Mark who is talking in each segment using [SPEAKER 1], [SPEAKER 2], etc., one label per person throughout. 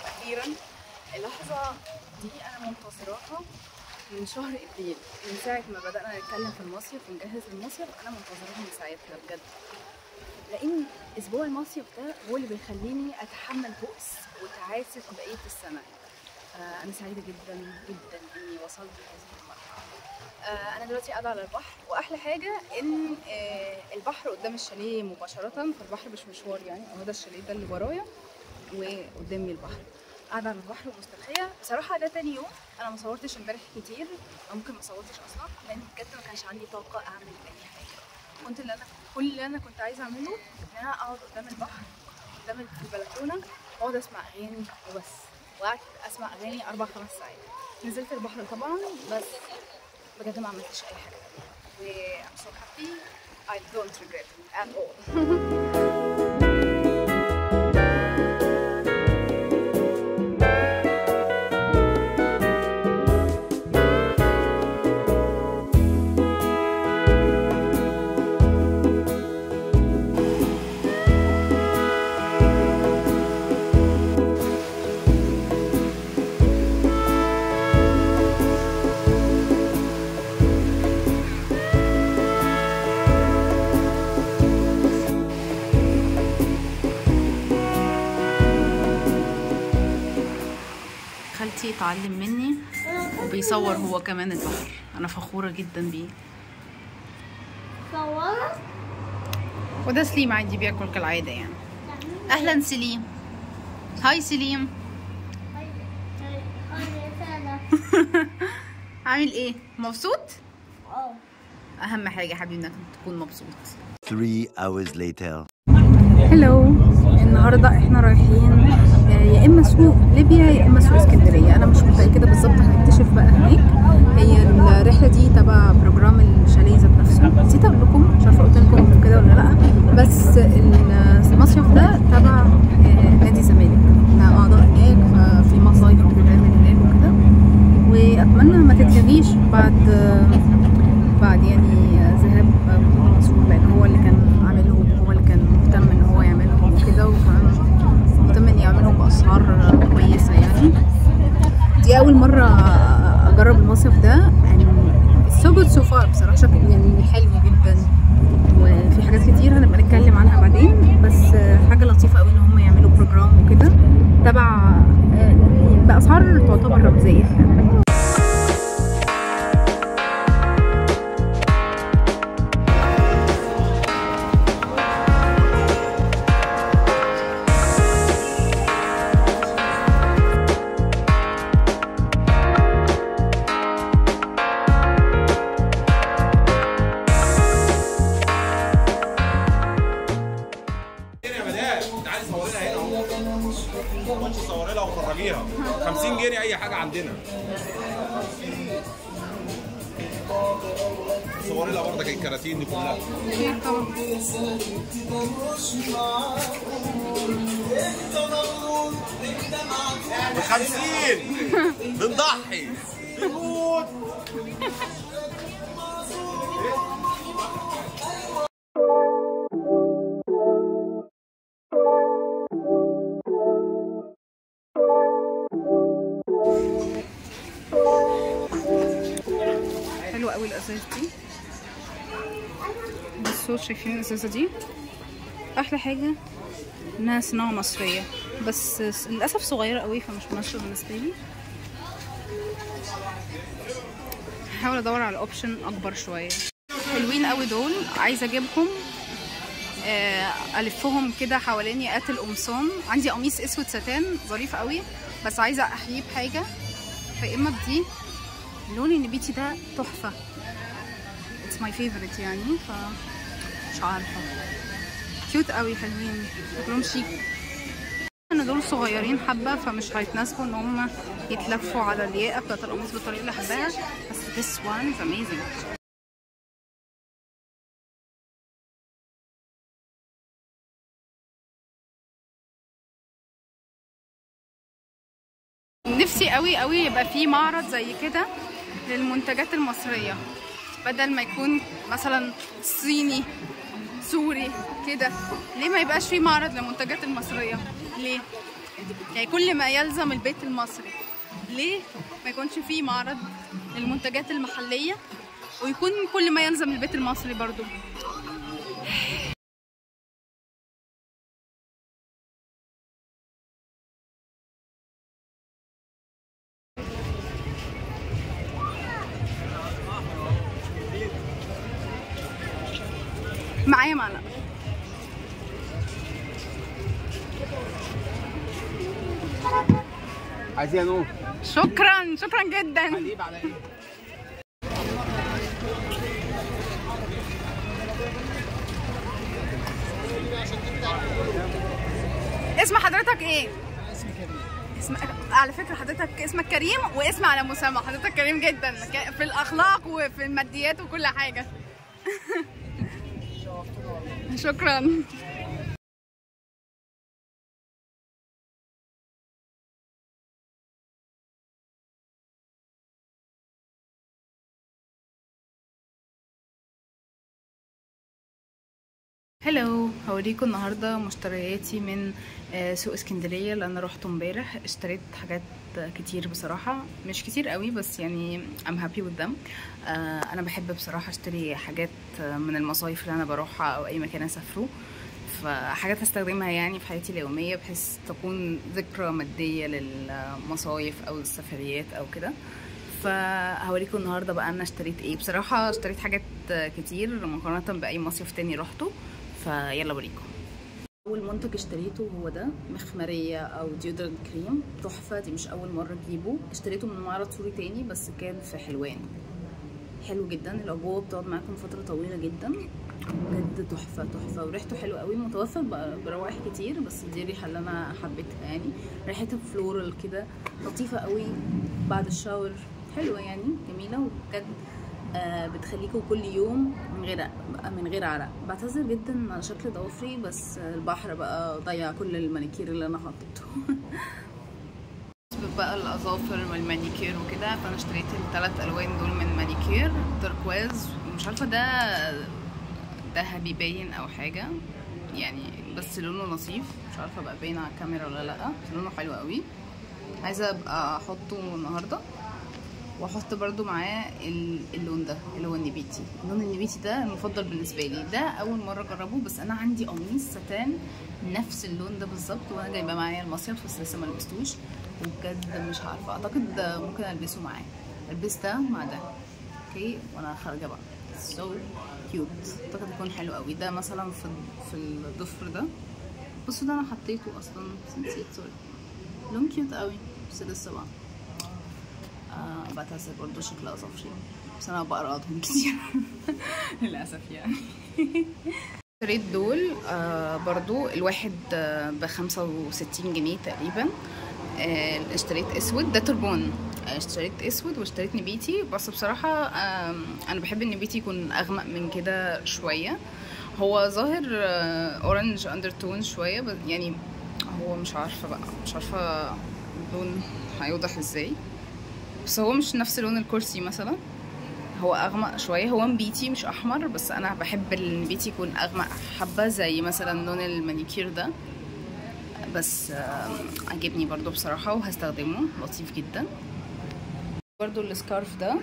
[SPEAKER 1] اخيرا اللحظه دي انا منتظراها من شهر ابريل، من ساعه ما بدانا نتكلم في المصيف ونجهز المصيف. انا منتظراها من ساعتها بجد، لان اسبوع المصيف ده هو اللي بيخليني اتحمل بؤس وتعاسه بقيه السنه. انا سعيده جدا جدا اني وصلت لهذه المرحله. انا دلوقتي قاعده على البحر، واحلى حاجه ان البحر قدام الشاليه مباشره، فالبحر مش مشوار يعني. اهو ده الشاليه ده اللي ورايا وقدامي البحر. قاعده على البحر ومسترخيه. بصراحه ده تاني يوم. انا ما صورتش امبارح كتير، ممكن ما صورتش اصلا، لان بجد ما كانش عندي طاقه اعمل اي حاجه. كل اللي انا كنت عايزه اعمله ان انا اقعد قدام البحر، قدام البلكونه، واقعد اسمع اغاني وبس. وقعدت اسمع اغاني 4-5 ساعات. نزلت البحر طبعا، بس بجد ما عملتش اي حاجه تانية. و I'm so happy. I don't regret it at all. خالتي اتعلم مني وبيصور هو كمان البحر. انا فخوره جدا بيه.
[SPEAKER 2] صورت.
[SPEAKER 1] وده سليم عادي بياكل كالعاده يعني. اهلا سليم. هاي سليم. عامل ايه؟ مبسوط؟ اهم حاجه حبيبي انك تكون مبسوط.
[SPEAKER 3] 3 hours later.
[SPEAKER 1] هلو. النهارده احنا رايحين يا اما سوق ليبيا يا اما سوق اسكندريه. انا مش متاكده بالظبط، هنكتشف بقى هناك. هي الرحله دي تبع بروجرام الشاليه ذات نفسه. نسيت اقول لكم، مش عارفه قلت لكم كده ولا لا، بس المصيف ده تبع نادي الزمالك. احنا اعضاء هناك، ففي مصايف بتتعمل هناك وكده، واتمنى ما تتلغيش بعد يعني ذهاب منصور، لان هو اللي كان عاملهم، هو اللي كان مهتم ان هو يعملهم وكده، وكان مهتم ان يعملهم باسعار كويسه يعني. دي اول مره اجرب المصيف ده يعني. سو جود سو فار بصراحه، شكله يعني حلو جدا، وفي حاجات كتير هنبقى نتكلم عنها بعدين. بس حاجه لطيفه قوي ان هم يعملوا بروجرام وكده تبع باسعار تعتبر رمزيه يعني.
[SPEAKER 4] صوري لها وفرجيها 50 جنيه اي حاجه عندنا. صوري لها برضك الكراتين دي كلها. ب50 بنضحي بنموت.
[SPEAKER 1] حلوه قوي الازاز دي. بصوا شايفين الازازه دي؟ احلى حاجه انها صناعه مصريه، بس للاسف صغيره قوي فمش مناسبه بالنسبه لي. هحاول ادور على اوبشن اكبر شويه. حلوين قوي دول، عايزه اجيبهم الفهم كده حوالين ياقات القمصان. عندي قميص اسود ستان ظريف قوي، بس عايزه احييه بحاجه، فاما بدي. اللون النبيتي ده تحفه، اتس ماي فيفورت يعني، فمش عارفه. كيوت قوي، حلوين، شكلهم شيك. ان دول صغيرين حبه فمش هيتناسبوا ان هم يتلفوا على الياقه بتاعت القميص بالطريقه اللي حباها، بس this one is amazing. نفسي قوي قوي يبقى في معرض زي كده للمنتجات المصريه، بدل ما يكون مثلا صيني سوري كده. ليه ما يبقاش في معرض للمنتجات المصريه؟ ليه؟ يعني كل ما يلزم البيت المصري. ليه ما يكونش فيه معرض للمنتجات المحلية ويكون كل ما يلزم البيت المصري برضو؟ معايا معلقة.
[SPEAKER 4] عايزين نور.
[SPEAKER 1] شكرا شكرا جدا.
[SPEAKER 4] حليب على ايه؟
[SPEAKER 1] اسم حضرتك ايه؟ على فكرة حضرتك اسمك كريم واسم على مسمى، حضرتك كريم جدا في الأخلاق وفي الماديات وكل حاجة. شكرا. هلو، هوريكم النهارده مشترياتي من سوق اسكندريه اللي انا روحته امبارح. اشتريت حاجات كتير بصراحه، مش كتير قوي بس يعني I'm happy with them. انا بحب بصراحه اشتري حاجات من المصايف اللي انا بروحها او اي مكان اسافره، فحاجات هستخدمها يعني في حياتي اليوميه بحيث تكون ذكرى ماديه للمصايف او السفريات او كده. فهوريكم النهارده بقى انا اشتريت ايه. بصراحه اشتريت حاجات كتير مقارنه باي مصيف تاني روحته، فيلا بوريكم. اول منتج اشتريته هو ده، مخمريه او ديودرنت كريم، تحفه. دي مش اول مره اجيبه، اشتريته من معرض سوري تاني بس كان في حلوان. حلو جدا، العبوه بتقعد معاكم فتره طويله جدا، بجد تحفه تحفه، وريحته حلوه قوي. متوفر بروائح كتير بس دي الريحه اللي انا حبيتها، يعني ريحتها فلورال كده لطيفه قوي بعد الشاور، حلوه يعني جميله وبجد بتخليكوا كل يوم من غير عرق. بعتذر جدا على شكل ضوافري بس البحر بقى ضيع كل المانيكير اللي انا حطيته. بقى الاظافر والمانيكير وكده، فانا اشتريت ال3 الوان دول من مانيكير، تركواز ومش عارفه ده ذهبي باين او حاجه يعني، بس لونه لطيف، مش عارفه بقى باين على الكاميرا ولا لا، بس لونه حلو قوي. عايزه ابقى احطه النهارده واحط برضو معاه اللون ده اللي هو النبيتي. اللون النبيتي ده المفضل بالنسبه لي، ده اول مره اجربه، بس انا عندي قميص ستان نفس اللون ده بالظبط وانا جايباه معايا المصيف بس لسه ما لبستوش، وبجد مش عارفه، اعتقد ممكن البسه معاه، البس ده مع ده اوكي وانا خارجه بقى. سو كيوت، اعتقد يكون حلو قوي. ده مثلا في الضفر ده، بصوا ده انا حطيته اصلا نسيت، سوري. لون كيوت قوي بس لسه بقى بعتذر برضه شكل اظافري بس انا بقرضهم كتير للاسف يعني. اشتريت دول برضو الواحد ب65 جنيه تقريبا. اشتريت اسود، ده تربون، اشتريت اسود واشتريت نبيتي، بس بصراحه انا بحب النبيتي يكون اغمق من كده شويه. هو ظاهر اورنج اندرتون شويه بس يعني هو مش عارفه بقى، مش عارفه اللون هيوضح ازاي، بس هو مش نفس لون الكرسي مثلا، هو اغمق شويه، هو نبيتي مش احمر، بس انا بحب النبيتي يكون اغمق حبه زي مثلا لون المانيكير ده، بس عجبني برضو بصراحه وهستخدمه، لطيف جدا. برضو السكارف ده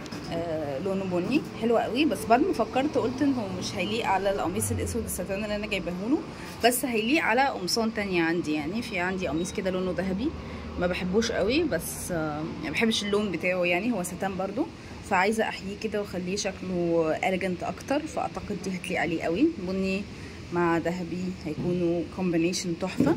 [SPEAKER 1] لونه بني حلو قوي، بس بعد ما فكرت قلت انه مش هيليق على القميص الاسود الستان اللي انا جايباهوله، بس هيليق على قمصان تانية عندي. يعني في عندي قميص كده لونه ذهبي ما بحبوش قوي، بس يعني ما بحبش اللون بتاعه، يعني هو ستان برضو، فعايزه احييه كده واخليه شكله اليجنت اكتر، فاعتقد دي هتليق عليه قوي. بني مع ذهبي هيكونوا كومبينيشن تحفه.